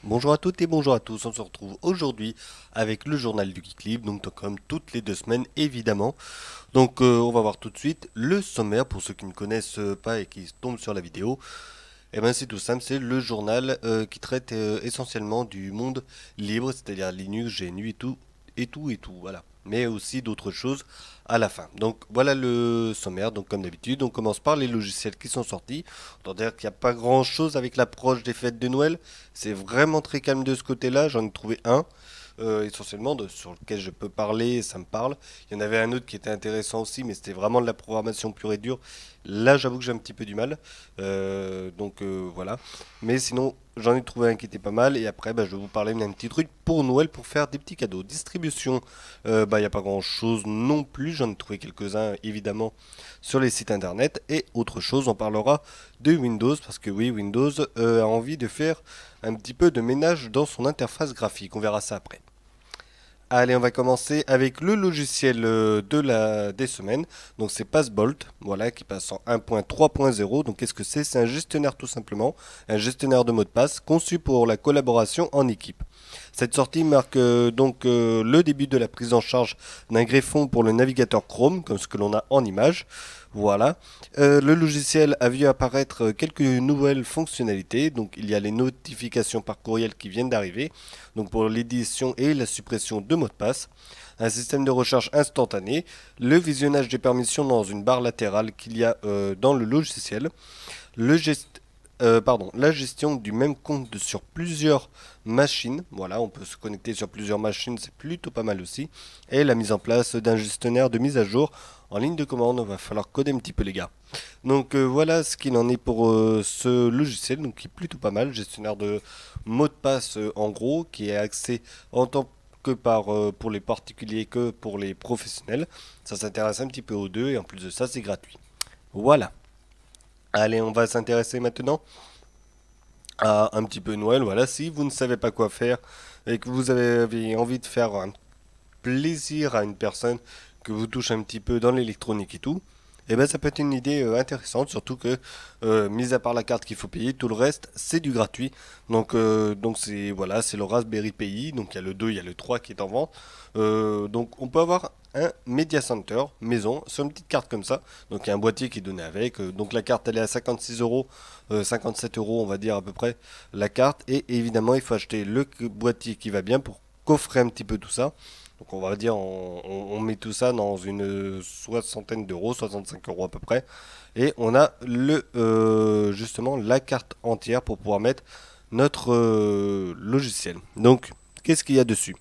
Bonjour à toutes et bonjour à tous, on se retrouve aujourd'hui avec le journal du Geek Libre, donc comme toutes les 2 semaines évidemment. Donc on va voir tout de suite le sommaire pour ceux qui ne connaissent pas et qui tombent sur la vidéo. Et ben c'est tout simple, c'est le journal qui traite essentiellement du monde libre, c'est-à-dire Linux, GNU et tout, voilà. Mais aussi d'autres choses à la fin. Donc voilà le sommaire, donc comme d'habitude, on commence par les logiciels qui sont sortis. Autant dire qu'il n'y a pas grand-chose avec l'approche des fêtes de Noël. C'est vraiment très calme de ce côté-là, j'en ai trouvé un. Essentiellement sur lequel je peux parler, ça me parle. Il y en avait un autre qui était intéressant aussi, mais c'était vraiment de la programmation pure et dure. Là, j'avoue que j'ai un petit peu du mal. Voilà. Mais sinon, j'en ai trouvé un qui était pas mal. Et après, bah, je vais vous parler d'un petit truc pour Noël pour faire des petits cadeaux. Distribution, il n'y a pas grand-chose non plus. J'en ai trouvé quelques-uns, évidemment, sur les sites internet. Et autre chose, on parlera de Windows. Parce que oui, Windows a envie de faire un petit peu de ménage dans son interface graphique. On verra ça après. Allez, on va commencer avec le logiciel des semaines. Donc c'est Passbolt, voilà, qui passe en 1.3.0. Donc qu'est-ce que c'est? C'est un gestionnaire tout simplement, un gestionnaire de mots de passe conçu pour la collaboration en équipe. Cette sortie marque le début de la prise en charge d'un greffon pour le navigateur Chrome, comme ce que l'on a en image. Voilà. Le logiciel a vu apparaître quelques nouvelles fonctionnalités. Donc il y a les notifications par courriel qui viennent d'arriver. Donc pour l'édition et la suppression de mots de passe. Un système de recherche instantané. Le visionnage des permissions dans une barre latérale qu'il y a dans le logiciel. Le gest- la gestion du même compte sur plusieurs machines. Voilà, on peut se connecter sur plusieurs machines, c'est plutôt pas mal aussi. Et la mise en place d'un gestionnaire de mise à jour en ligne de commande. Il va falloir coder un petit peu les gars. Donc voilà ce qu'il en est pour ce logiciel, donc qui est plutôt pas mal. Gestionnaire de mots de passe en gros, qui est axé en tant que pour les particuliers que pour les professionnels. Ça s'intéresse un petit peu aux deux et en plus de ça c'est gratuit. Voilà. Allez, on va s'intéresser maintenant à un petit peu Noël. Voilà, si vous ne savez pas quoi faire et que vous avez envie de faire un plaisir à une personne que vous touchez un petit peu dans l'électronique et tout, et ben ça peut être une idée intéressante, surtout que mis à part la carte qu'il faut payer, tout le reste c'est du gratuit. Donc c'est voilà, c'est le Raspberry Pi, donc il y a le 2, il y a le 3 qui est en vente. Donc on peut avoir un Media Center maison sur une petite carte comme ça. Donc il y a un boîtier qui est donné avec. Donc la carte elle est à 56 euros, 57 euros on va dire à peu près la carte. Et évidemment il faut acheter le boîtier qui va bien pour coffrer un petit peu tout ça. Donc on va dire on met tout ça dans une soixantaine d'euros, 65 euros à peu près. Et on a justement la carte entière pour pouvoir mettre notre logiciel. Donc qu'est-ce qu'il y a dessus?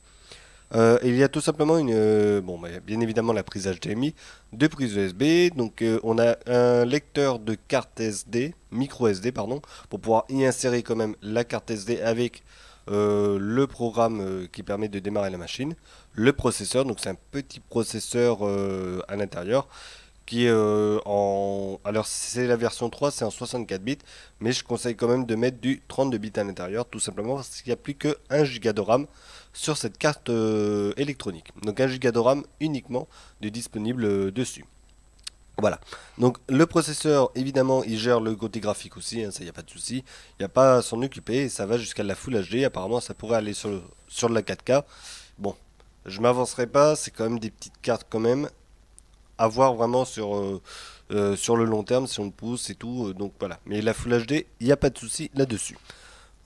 Il y a tout simplement bien évidemment la prise HDMI, deux prises USB, donc on a un lecteur de carte SD, micro SD pardon, pour pouvoir y insérer quand même la carte SD avec le programme qui permet de démarrer la machine, le processeur, donc c'est un petit processeur à l'intérieur qui est alors c'est la version 3, c'est en 64 bits, mais je conseille quand même de mettre du 32 bits à l'intérieur, tout simplement parce qu'il n'y a plus que 1 giga de RAM sur cette carte électronique. Donc 1 giga de RAM uniquement de disponible dessus. Voilà. Donc le processeur, évidemment, il gère le côté graphique aussi, hein, ça, il n'y a pas de souci. Il n'y a pas à s'en occuper, ça va jusqu'à la Full HD, apparemment ça pourrait aller sur la 4K. Bon, je m'avancerai pas, c'est quand même des petites cartes quand même à voir vraiment sur le long terme si on le pousse et tout. Donc voilà. Mais la Full HD, il n'y a pas de souci là-dessus.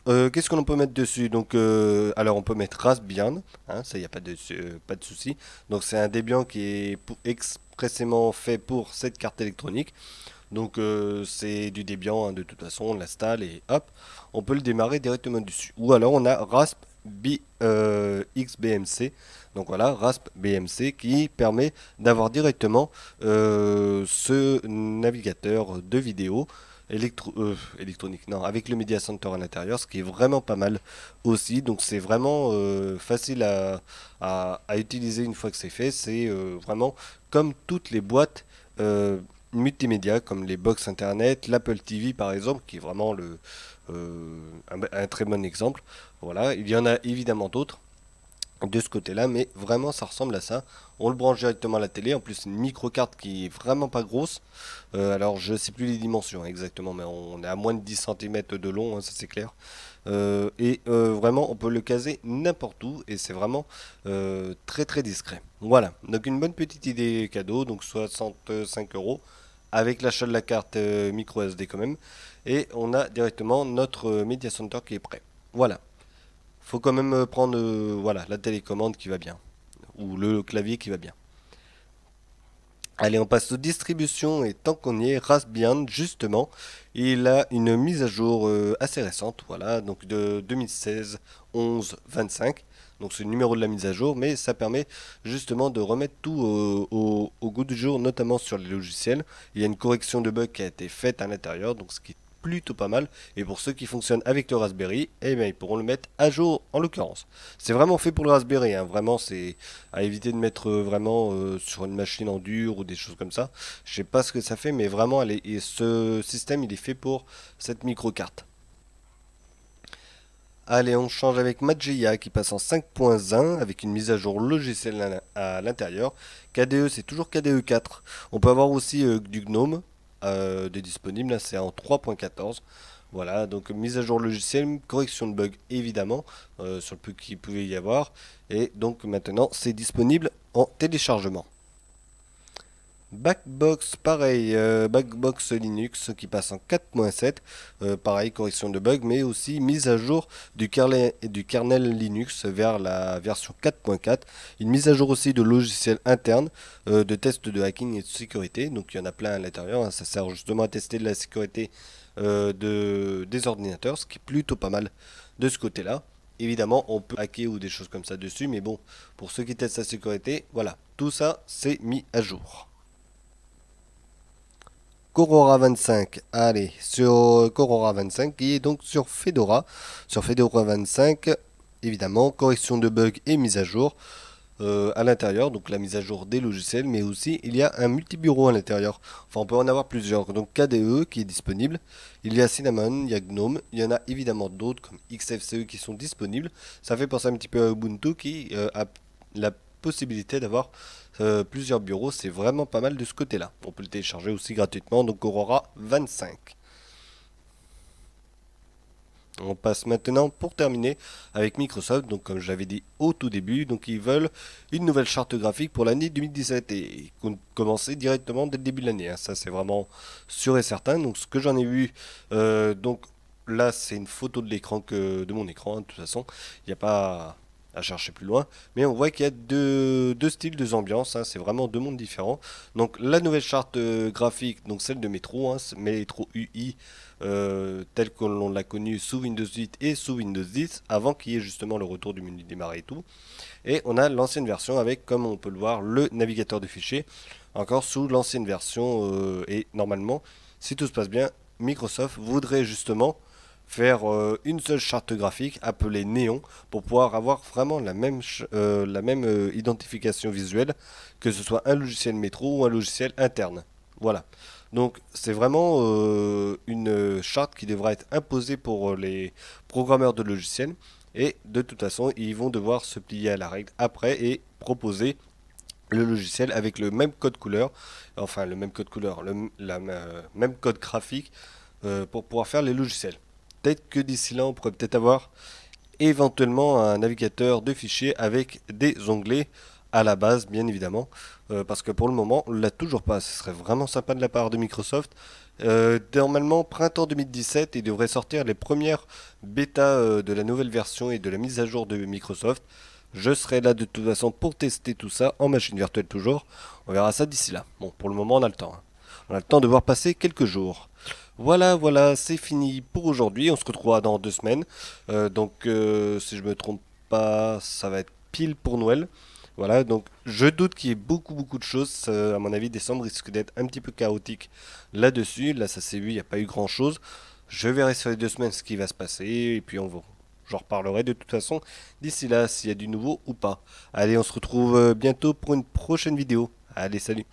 Qu'est-ce qu'on peut mettre dessus? Donc, alors on peut mettre Raspbian, hein, ça il n'y a pas de souci. Donc c'est un Debian qui est expressément fait pour cette carte électronique. Donc c'est du Debian hein, de toute façon, on l'installe et hop, on peut le démarrer directement dessus. Ou alors on a XBMC, donc voilà, Rasp BMC qui permet d'avoir directement ce navigateur de vidéo électronique, non, avec le Media Center à l'intérieur, ce qui est vraiment pas mal aussi. Donc c'est vraiment facile à utiliser une fois que c'est fait. C'est vraiment comme toutes les boîtes multimédia, comme les box internet, l'Apple TV par exemple, qui est vraiment un très bon exemple. Voilà, il y en a évidemment d'autres. de ce côté-là, mais vraiment ça ressemble à ça. On le branche directement à la télé, en plus c'est une micro-carte qui est vraiment pas grosse. Alors je sais plus les dimensions exactement, mais on est à moins de 10 cm de long, hein, ça c'est clair. Vraiment on peut le caser n'importe où et c'est vraiment très très discret. Voilà, donc une bonne petite idée cadeau, donc 65 euros avec l'achat de la carte micro SD quand même. Et on a directement notre Media Center qui est prêt. Voilà. Faut quand même prendre voilà, la télécommande qui va bien. Ou le clavier qui va bien. Allez, on passe aux distributions et tant qu'on y est, Raspbian, justement, il a une mise à jour assez récente, voilà, donc de 2016 11 25. Donc c'est le numéro de la mise à jour, mais ça permet justement de remettre tout au goût du jour, notamment sur les logiciels. Il y a une correction de bugs qui a été faite à l'intérieur, donc ce qui est plutôt pas mal. Et pour ceux qui fonctionnent avec le Raspberry, eh bien, ils pourront le mettre à jour en l'occurrence. C'est vraiment fait pour le Raspberry, hein. Vraiment c'est à éviter de mettre vraiment sur une machine en dur ou des choses comme ça. Je sais pas ce que ça fait, mais vraiment et ce système il est fait pour cette micro-carte. Allez, on change avec Mageia qui passe en 5.1 avec une mise à jour logicielle à l'intérieur. KDE, c'est toujours KDE 4. On peut avoir aussi du GNOME de disponible. Là, c'est en 3.14. Voilà, donc mise à jour logicielle, correction de bugs évidemment, sur le peu qu'il pouvait y avoir. Et donc maintenant, c'est disponible en téléchargement. Backbox, pareil, Backbox Linux qui passe en 4.7, pareil, correction de bugs, mais aussi mise à jour du kernel Linux vers la version 4.4, une mise à jour aussi de logiciels internes, de tests de hacking et de sécurité, donc il y en a plein à l'intérieur, hein, ça sert justement à tester la sécurité des ordinateurs, ce qui est plutôt pas mal de ce côté-là. Évidemment, on peut hacker ou des choses comme ça dessus, mais bon, pour ceux qui testent la sécurité, voilà, tout ça c'est mis à jour. Corora 25, allez, sur Corora 25 qui est donc sur Fedora. Sur Fedora 25, évidemment, correction de bugs et mise à jour à l'intérieur, donc la mise à jour des logiciels, mais aussi il y a un multibureau à l'intérieur. Enfin, on peut en avoir plusieurs. Donc KDE qui est disponible, il y a Cinnamon, il y a GNOME, il y en a évidemment d'autres comme XFCE qui sont disponibles. Ça fait penser un petit peu à Ubuntu qui a la possibilité d'avoir plusieurs bureaux, c'est vraiment pas mal de ce côté-là. On peut le télécharger aussi gratuitement, donc Aurora 25. On passe maintenant pour terminer avec Microsoft, donc comme je l'avais dit au tout début, donc ils veulent une nouvelle charte graphique pour l'année 2017 et commencer directement dès le début de l'année, hein. Ça c'est vraiment sûr et certain. Donc ce que j'en ai vu, donc là c'est une photo de l'écran de mon écran, hein, de toute façon, il n'y a pas à chercher plus loin, mais on voit qu'il y a deux styles, deux ambiances, hein, c'est vraiment deux mondes différents. Donc la nouvelle charte graphique, donc celle de Metro, hein, Metro UI, tel que l'on l'a connu sous Windows 8 et sous Windows 10, avant qu'il y ait justement le retour du menu démarrer et tout. Et on a l'ancienne version avec, comme on peut le voir, le navigateur de fichiers, encore sous l'ancienne version. Et normalement, si tout se passe bien, Microsoft voudrait justement faire une seule charte graphique appelée Néon pour pouvoir avoir vraiment la même identification visuelle, que ce soit un logiciel métro ou un logiciel interne. Voilà. Donc c'est vraiment une charte qui devra être imposée pour les programmeurs de logiciels et de toute façon ils vont devoir se plier à la règle après et proposer le logiciel avec le même code couleur, enfin le même code couleur, même code graphique pour pouvoir faire les logiciels. Peut-être que d'ici là on pourrait peut-être avoir éventuellement un navigateur de fichiers avec des onglets à la base, bien évidemment, parce que pour le moment, on l'a toujours pas. Ce serait vraiment sympa de la part de Microsoft. Normalement, printemps 2017, il devrait sortir les premières bêtas de la nouvelle version et de la mise à jour de Microsoft. Je serai là de toute façon pour tester tout ça en machine virtuelle toujours. On verra ça d'ici là. Bon, pour le moment, on a le temps, hein. On a le temps de voir passer quelques jours. Voilà, voilà, c'est fini pour aujourd'hui. On se retrouvera dans 2 semaines. Si je me trompe pas, ça va être pile pour Noël. Voilà, donc je doute qu'il y ait beaucoup, beaucoup de choses. À mon avis, décembre risque d'être un petit peu chaotique là-dessus. Là, ça s'est vu, il n'y a pas eu grand-chose. Je verrai sur les 2 semaines ce qui va se passer. Et puis, j'en reparlerai de toute façon d'ici là, s'il y a du nouveau ou pas. Allez, on se retrouve bientôt pour une prochaine vidéo. Allez, salut!